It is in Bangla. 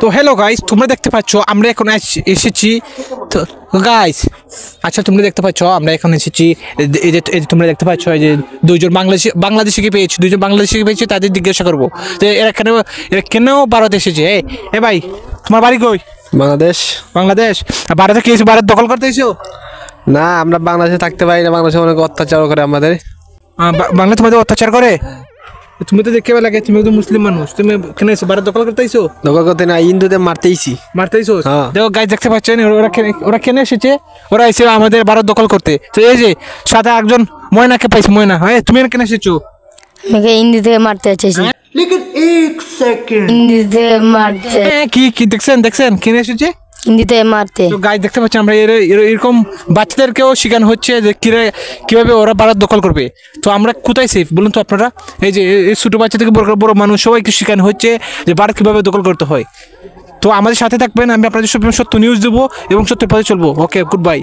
তো হ্যালো গাইস, তোমরা দেখতে পাচ্ছ আমরা এখন এসেছি তো গাইস। আচ্ছা, তোমরা দেখতে পাচ্ছ আমরা এখন এসেছি, এই যে তোমরা দেখতে পাচ্ছ এই যে দুইজন বাংলাদেশিকে পেয়েছি, দুইজন বাংলাদেশিকে পেয়েছি, তাদের জিজ্ঞাসা করবো তো এরা কেন ভারত এসেছে। এ ভাই, তোমার বাড়ি কই? বাংলাদেশ। বাংলাদেশ? ভারতে কি এসে ভারত দখল করতে এসেছো? না, আমরা বাংলাদেশে থাকতে পারি না, বাংলাদেশে অনেক অত্যাচার করে আমাদের। বাংলা তোমাদের অত্যাচার করে? তুমি তো দেখতে লাগে, তুমি তো মুসলিম মানুষ, তুমি কেন এসো ভারত দখল করতে আইছো? দখল করতে না, হিন্দুদের মারতেইছি। মারতেইছো? হ্যাঁ। দেখো গাইস, দেখতে পাচ্ছেন ওরা কেন এসেছে? ওরা এসে আমাদের ভারত দখল করতে। তো এই যে সাথে একজন ময়নাকে পাইছি, ময়না। হ্যাঁ, তুমি কেন এসেছো? আমাকে হিন্দি থেকে মারতে চাইছি। লেকিন এক সেকেন্ড, হিন্দি থেকে মারতে, কি দেখছেন কেন এসেছে? হিন্দি থেকে মারতে। তো গাইস দেখতে পাচ্ছি আমরা এরকম বাচ্চাদেরকেও শেখানো হচ্ছে যে কিভাবে ওরা ভারত দখল করবে। তো আমরা কোথায় সেফ বলুন তো আপনারা? এই যে এই ছোটো বাচ্চা থেকে বড় মানুষ সবাইকে শেখানো হচ্ছে যে ভারত কীভাবে দখল করতে হয়। তো আমাদের সাথে থাকবেন, আমি আপনাদের সব সত্য নিউজ দেবো এবং সত্যের পথে চলবো। ওকে, গুড বাই।